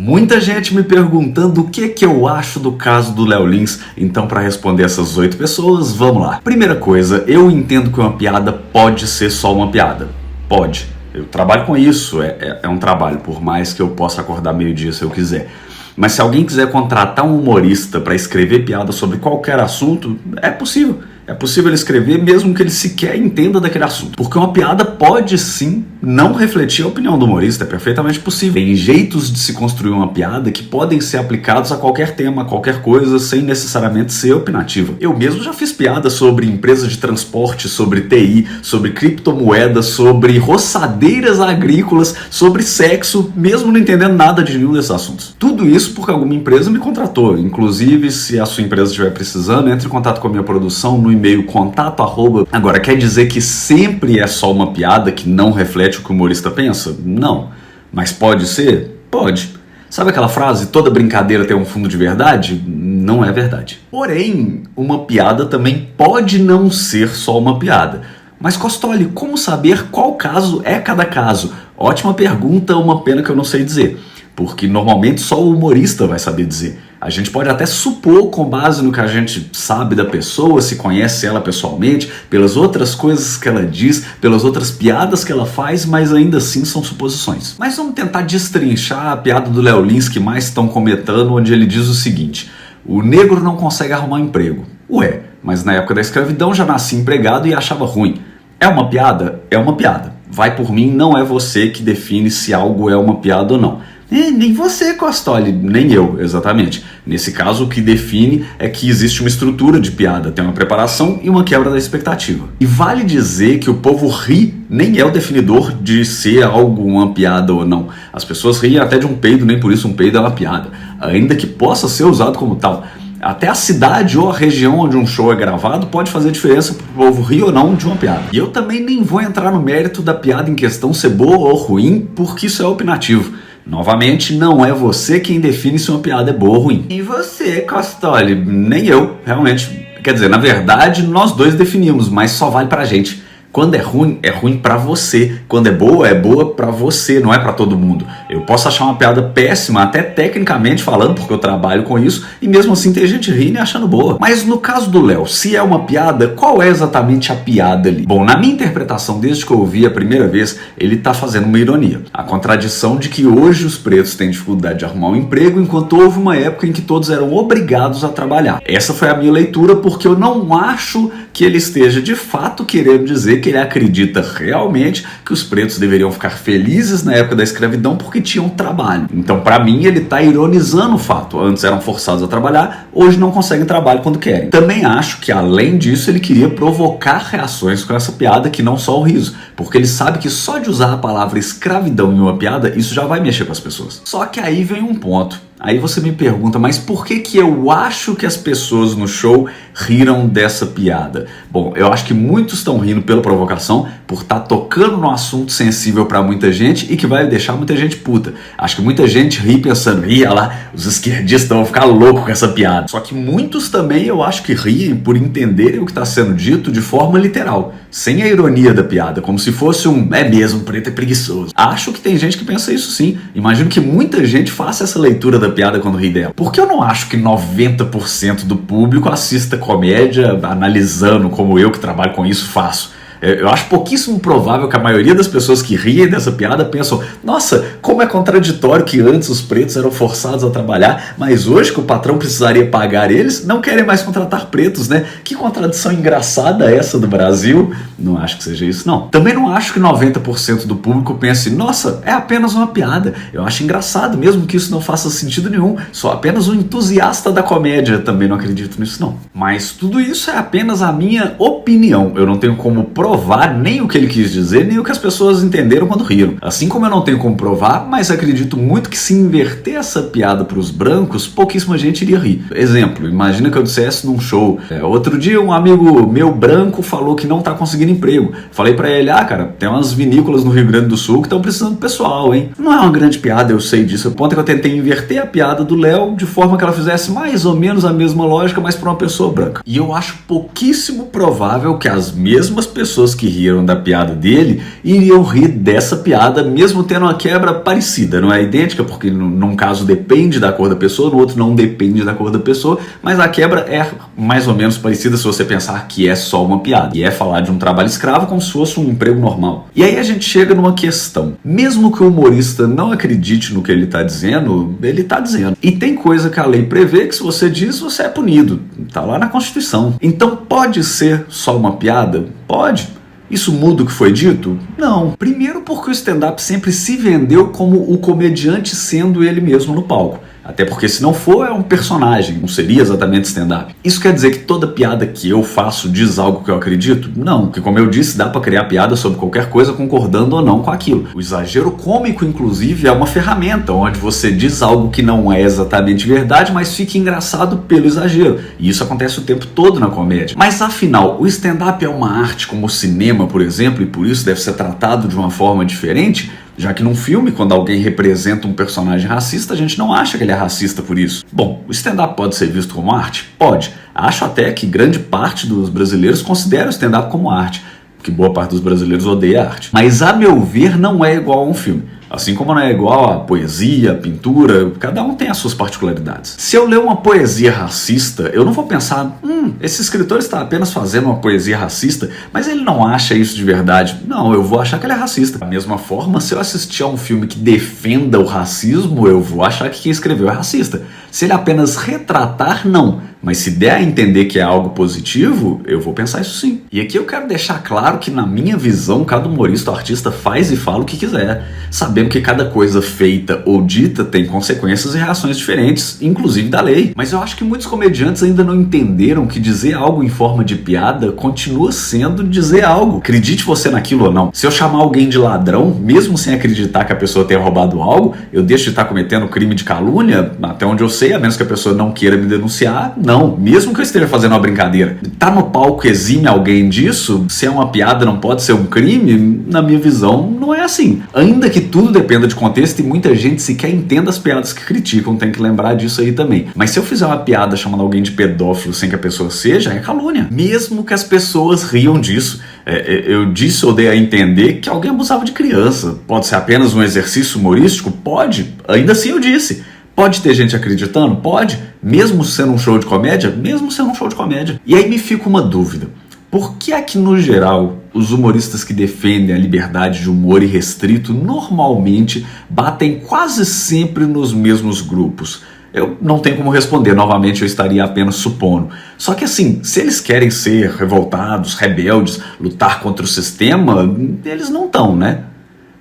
Muita gente me perguntando o que eu acho do caso do Léo Lins, então para responder essas 8 pessoas, vamos lá. Primeira coisa, eu entendo que uma piada pode ser só uma piada. Pode. Eu trabalho com isso, é um trabalho, por mais que eu possa acordar meio-dia se eu quiser. Mas se alguém quiser contratar um humorista para escrever piada sobre qualquer assunto, é possível. É possível ele escrever mesmo que ele sequer entenda daquele assunto. Porque uma piada pode sim não refletir a opinião do humorista, é perfeitamente possível. Tem jeitos de se construir uma piada que podem ser aplicados a qualquer tema, a qualquer coisa, sem necessariamente ser opinativa. Eu mesmo já fiz piada sobre empresas de transporte, sobre TI, sobre criptomoedas, sobre roçadeiras agrícolas, sobre sexo, mesmo não entendendo nada de nenhum desses assuntos. Tudo isso porque alguma empresa me contratou. Inclusive, se a sua empresa estiver precisando, entre em contato com a minha produção no e-mail contato@. Agora, quer dizer que sempre é só uma piada que não reflete o que o humorista pensa? Não. Mas pode ser? Pode. Sabe aquela frase, toda brincadeira tem um fundo de verdade? Não é verdade. Porém, uma piada também pode não ser só uma piada. Mas Costoli, como saber qual caso é cada caso? Ótima pergunta, uma pena que eu não sei dizer. Porque normalmente só o humorista vai saber dizer. A gente pode até supor, com base no que a gente sabe da pessoa, se conhece ela pessoalmente, pelas outras coisas que ela diz, pelas outras piadas que ela faz, mas ainda assim são suposições. Mas vamos tentar destrinchar a piada do Léo Lins que mais estão comentando, onde ele diz o seguinte: o negro não consegue arrumar um emprego. Ué, mas na época da escravidão já nasci empregado e achava ruim. É uma piada? É uma piada. Vai por mim, não é você que define se algo é uma piada ou não. Nem você, Costoli, nem eu, exatamente. Nesse caso, o que define é que existe uma estrutura de piada, tem uma preparação e uma quebra da expectativa. E vale dizer que o povo ri nem é o definidor de ser algo uma piada ou não. As pessoas riem até de um peido, nem por isso um peido é uma piada, ainda que possa ser usado como tal. Até a cidade ou a região onde um show é gravado pode fazer diferença para o povo rir ou não de uma piada. E eu também nem vou entrar no mérito da piada em questão ser boa ou ruim, porque isso é opinativo. Novamente, não é você quem define se uma piada é boa ou ruim. E você, Costoli, nem eu, realmente. Quer dizer, na verdade, nós dois definimos, mas só vale pra gente. Quando é ruim pra você. Quando é boa pra você, não é pra todo mundo. Eu posso achar uma piada péssima, até tecnicamente falando, porque eu trabalho com isso, e mesmo assim tem gente rindo e achando boa. Mas no caso do Léo, se é uma piada, qual é exatamente a piada ali? Bom, na minha interpretação, desde que eu ouvi a primeira vez, ele tá fazendo uma ironia. A contradição de que hoje os pretos têm dificuldade de arrumar um emprego, enquanto houve uma época em que todos eram obrigados a trabalhar. Essa foi a minha leitura, porque eu não acho que ele esteja de fato querendo dizer que ele acredita realmente que os pretos deveriam ficar felizes na época da escravidão porque tinham trabalho. Então, para mim, ele está ironizando o fato. Antes eram forçados a trabalhar, hoje não conseguem trabalho quando querem. Também acho que, além disso, ele queria provocar reações com essa piada, que não só o riso. Porque ele sabe que só de usar a palavra escravidão em uma piada, isso já vai mexer com as pessoas. Só que aí vem um ponto. Aí você me pergunta, mas por que eu acho que as pessoas no show riram dessa piada? Bom, eu acho que muitos estão rindo pela provocação, por estar tocando num assunto sensível para muita gente e que vai deixar muita gente puta. Acho que muita gente ri pensando, olha lá, os esquerdistas vão ficar loucos com essa piada. Só que muitos também eu acho que riem por entenderem o que está sendo dito de forma literal, sem a ironia da piada, como se fosse é mesmo, preto é preguiçoso. Acho que tem gente que pensa isso sim. Imagino que muita gente faça essa leitura da piada quando ri dela. Porque eu não acho que 90% do público assista comédia analisando como eu, que trabalho com isso, faço. Eu acho pouquíssimo provável que a maioria das pessoas que riem dessa piada pensam, nossa, como é contraditório que antes os pretos eram forçados a trabalhar, mas hoje que o patrão precisaria pagar eles, não querem mais contratar pretos, né? Que contradição engraçada essa do Brasil. Não acho que seja isso, não. Também não acho que 90% do público pense, nossa, é apenas uma piada. Eu acho engraçado, mesmo que isso não faça sentido nenhum. Sou apenas um entusiasta da comédia, também não acredito nisso, não. Mas tudo isso é apenas a minha opinião. Eu não tenho como provar nem o que ele quis dizer, nem o que as pessoas entenderam quando riram. Assim como eu não tenho como provar, mas acredito muito que se inverter essa piada para os brancos, pouquíssima gente iria rir. Exemplo, imagina que eu dissesse num show, outro dia um amigo meu branco falou que não tá conseguindo emprego. Falei pra ele, cara, tem umas vinícolas no Rio Grande do Sul que estão precisando de pessoal, hein? Não é uma grande piada, eu sei disso. O ponto é que eu tentei inverter a piada do Léo de forma que ela fizesse mais ou menos a mesma lógica, mas para uma pessoa branca. E eu acho pouquíssimo provável que as mesmas pessoas pessoas que riram da piada dele iriam rir dessa piada, mesmo tendo uma quebra parecida. Não é idêntica, porque num caso depende da cor da pessoa, no outro não depende da cor da pessoa, mas a quebra é mais ou menos parecida se você pensar que é só uma piada. E é falar de um trabalho escravo como se fosse um emprego normal. E aí a gente chega numa questão. Mesmo que o humorista não acredite no que ele está dizendo, ele está dizendo. E tem coisa que a lei prevê que se você diz, você é punido. Tá lá na Constituição. Então pode ser só uma piada? Pode. Isso muda o que foi dito? Não. Primeiro porque o stand-up sempre se vendeu como o comediante sendo ele mesmo no palco. Até porque se não for, é um personagem, não seria exatamente stand-up. Isso quer dizer que toda piada que eu faço diz algo que eu acredito? Não, porque como eu disse, dá pra criar piada sobre qualquer coisa concordando ou não com aquilo. O exagero cômico, inclusive, é uma ferramenta onde você diz algo que não é exatamente verdade, mas fica engraçado pelo exagero. E isso acontece o tempo todo na comédia. Mas afinal, o stand-up é uma arte como o cinema, por exemplo, e por isso deve ser tratado de uma forma diferente? Já que num filme, quando alguém representa um personagem racista, a gente não acha que ele é racista por isso. Bom, o stand-up pode ser visto como arte? Pode. Acho até que grande parte dos brasileiros considera o stand-up como arte, porque boa parte dos brasileiros odeia arte. Mas, a meu ver, não é igual a um filme. Assim como não é igual a poesia, a pintura, cada um tem as suas particularidades. Se eu ler uma poesia racista, eu não vou pensar, esse escritor está apenas fazendo uma poesia racista, mas ele não acha isso de verdade. Não, eu vou achar que ele é racista. Da mesma forma, se eu assistir a um filme que defenda o racismo, eu vou achar que quem escreveu é racista. Se ele apenas retratar, não. Mas se der a entender que é algo positivo, eu vou pensar isso sim. E aqui eu quero deixar claro que, na minha visão, cada humorista ou artista faz e fala o que quiser, sabendo que cada coisa feita ou dita tem consequências e reações diferentes, inclusive da lei. Mas eu acho que muitos comediantes ainda não entenderam que dizer algo em forma de piada continua sendo dizer algo. Acredite você naquilo ou não. Se eu chamar alguém de ladrão, mesmo sem acreditar que a pessoa tenha roubado algo, eu deixo de estar cometendo crime de calúnia, até onde eu sei, a menos que a pessoa não queira me denunciar, não. Mesmo que eu esteja fazendo uma brincadeira. Tá no palco exime alguém disso? Se é uma piada não pode ser um crime? Na minha visão, não é assim. Ainda que tudo dependa de contexto e muita gente sequer entenda as piadas que criticam, tem que lembrar disso aí também. Mas se eu fizer uma piada chamando alguém de pedófilo sem que a pessoa seja, é calúnia. Mesmo que as pessoas riam disso. Eu disse ou dei a entender que alguém abusava de criança. Pode ser apenas um exercício humorístico? Pode. Ainda assim eu disse. Pode ter gente acreditando? Pode. Mesmo sendo um show de comédia? Mesmo sendo um show de comédia. E aí me fica uma dúvida. Por que é que, no geral, os humoristas que defendem a liberdade de humor irrestrito normalmente batem quase sempre nos mesmos grupos? Eu não tenho como responder, novamente eu estaria apenas supondo. Só que assim, se eles querem ser revoltados, rebeldes, lutar contra o sistema, eles não estão, né?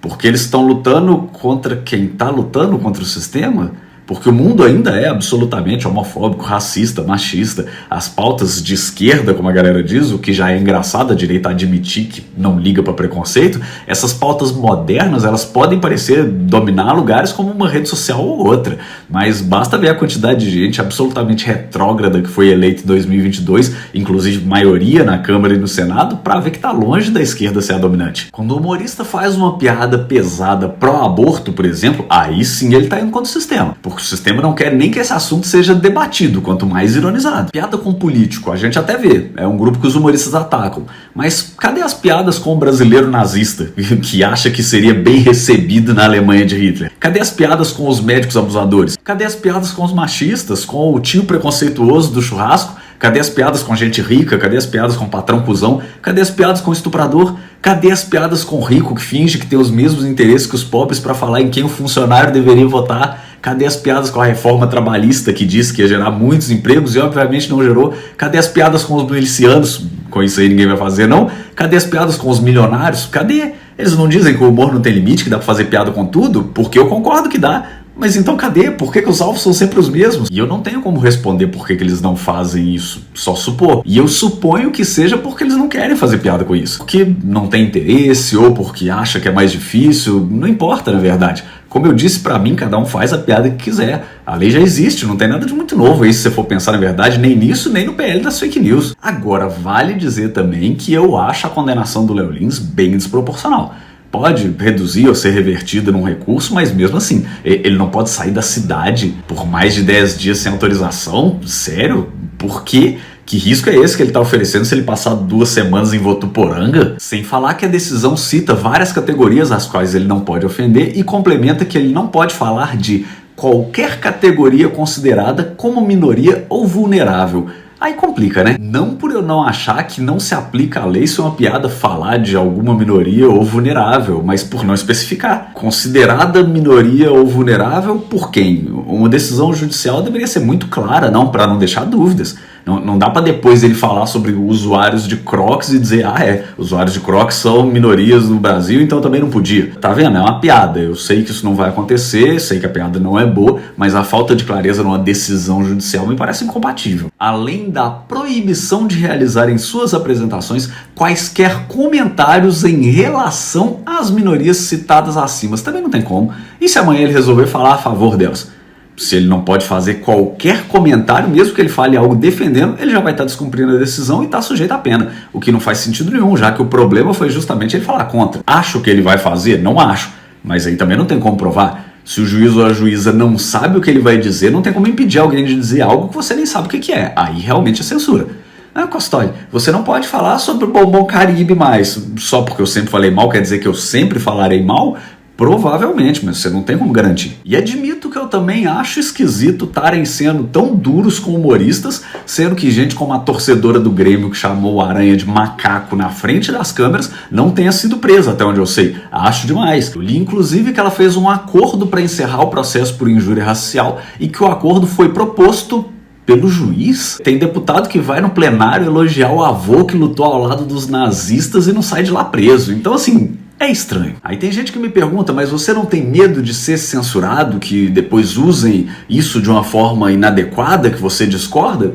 Porque eles estão lutando contra quem está lutando contra o sistema? Porque o mundo ainda é absolutamente homofóbico, racista, machista. As pautas de esquerda, como a galera diz, o que já é engraçado a direita admitir que não liga para preconceito, essas pautas modernas, elas podem parecer dominar lugares como uma rede social ou outra, mas basta ver a quantidade de gente absolutamente retrógrada que foi eleita em 2022, inclusive maioria na Câmara e no Senado, para ver que está longe da esquerda ser a dominante. Quando o humorista faz uma piada pesada pró-aborto, por exemplo, aí sim ele está indo contra o sistema, porque o sistema não quer nem que esse assunto seja debatido, quanto mais ironizado. Piada com político, a gente até vê, é um grupo que os humoristas atacam, mas cadê as piadas com o brasileiro nazista, que acha que seria bem recebido na Alemanha de Hitler? Cadê as piadas com os médicos abusadores? Cadê as piadas com os machistas, com o tio preconceituoso do churrasco? Cadê as piadas com gente rica? Cadê as piadas com patrão cuzão? Cadê as piadas com estuprador? Cadê as piadas com rico que finge que tem os mesmos interesses que os pobres para falar em quem o funcionário deveria votar? Cadê as piadas com a reforma trabalhista que disse que ia gerar muitos empregos e obviamente não gerou? Cadê as piadas com os milicianos? Com isso aí ninguém vai fazer, não? Cadê as piadas com os milionários? Cadê? Eles não dizem que o humor não tem limite, que dá pra fazer piada com tudo? Porque eu concordo que dá. Mas então cadê? Por que os alvos são sempre os mesmos? E eu não tenho como responder por que eles não fazem isso, só supor. E eu suponho que seja porque eles não querem fazer piada com isso. Porque não tem interesse ou porque acha que é mais difícil, não importa na verdade. Como eu disse, pra mim, cada um faz a piada que quiser. A lei já existe, não tem nada de muito novo aí, se você for pensar na verdade, nem nisso, nem no PL das fake news. Agora, vale dizer também que eu acho a condenação do Léo Lins bem desproporcional. Pode reduzir ou ser revertida num recurso, mas mesmo assim, ele não pode sair da cidade por mais de 10 dias sem autorização? Sério? Por que Que risco é esse que ele está oferecendo se ele passar 2 semanas em Votuporanga? Sem falar que a decisão cita várias categorias às quais ele não pode ofender e complementa que ele não pode falar de qualquer categoria considerada como minoria ou vulnerável. Aí complica, né? Não por eu não achar que não se aplica a lei se uma piada falar de alguma minoria ou vulnerável, mas por não especificar. Considerada minoria ou vulnerável por quem? Uma decisão judicial deveria ser muito clara, não, para não deixar dúvidas. Não dá para depois ele falar sobre usuários de Crocs e dizer, usuários de Crocs são minorias no Brasil, então também não podia. Tá vendo? É uma piada. Eu sei que isso não vai acontecer, sei que a piada não é boa, mas a falta de clareza numa decisão judicial me parece incompatível. Além da proibição de realizar em suas apresentações quaisquer comentários em relação às minorias citadas acima. Também não tem como. E se amanhã ele resolver falar a favor delas? Se ele não pode fazer qualquer comentário, mesmo que ele fale algo defendendo, ele já vai estar descumprindo a decisão e está sujeito à pena. O que não faz sentido nenhum, já que o problema foi justamente ele falar contra. Acho que ele vai fazer? Não acho. Mas aí também não tem como provar. Se o juiz ou a juíza não sabe o que ele vai dizer, não tem como impedir alguém de dizer algo que você nem sabe o que é. Aí realmente é censura. Costoli, você não pode falar sobre o bombom Caribe mais. Só porque eu sempre falei mal quer dizer que eu sempre falarei mal? Provavelmente, mas você não tem como garantir. E admito que eu também acho esquisito estarem sendo tão duros com humoristas, sendo que gente como a torcedora do Grêmio que chamou o Aranha de macaco na frente das câmeras não tenha sido presa, até onde eu sei. Acho demais. Eu li inclusive que ela fez um acordo para encerrar o processo por injúria racial e que o acordo foi proposto pelo juiz. Tem deputado que vai no plenário elogiar o avô que lutou ao lado dos nazistas e não sai de lá preso. Então assim, é estranho. Aí tem gente que me pergunta, mas você não tem medo de ser censurado, que depois usem isso de uma forma inadequada, que você discorda?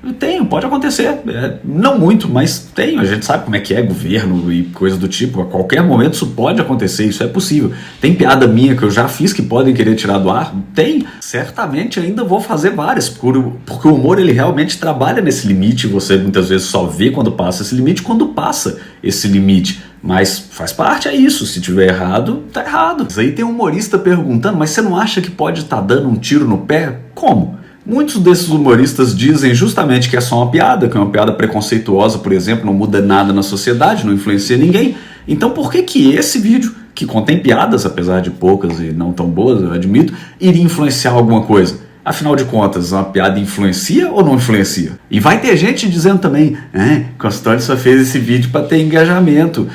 Eu tenho, pode acontecer. Não muito, mas tenho. A gente sabe como é que é governo e coisa do tipo. A qualquer momento isso pode acontecer, isso é possível. Tem piada minha que eu já fiz que podem querer tirar do ar? Tem. Certamente ainda vou fazer várias, porque o humor ele realmente trabalha nesse limite. Você muitas vezes só vê quando passa esse limite, quando passa esse limite. Mas faz parte, é isso. Se tiver errado, tá errado. Mas aí tem um humorista perguntando, mas você não acha que pode estar dando um tiro no pé? Como? Muitos desses humoristas dizem justamente que é só uma piada, que é uma piada preconceituosa, por exemplo, não muda nada na sociedade, não influencia ninguém. Então por que esse vídeo, que contém piadas, apesar de poucas e não tão boas, eu admito, iria influenciar alguma coisa? Afinal de contas, uma piada influencia ou não influencia? E vai ter gente dizendo também, Costoli só fez esse vídeo para ter engajamento.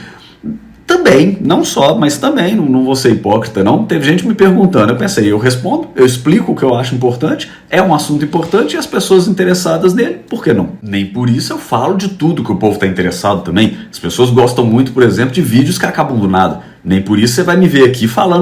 Também, não só, mas também, não vou ser hipócrita não, teve gente me perguntando, eu pensei, eu respondo, eu explico o que eu acho importante, é um assunto importante e as pessoas interessadas nele, por que não? Nem por isso eu falo de tudo que o povo está interessado também, as pessoas gostam muito, por exemplo, de vídeos que acabam do nada, nem por isso você vai me ver aqui falando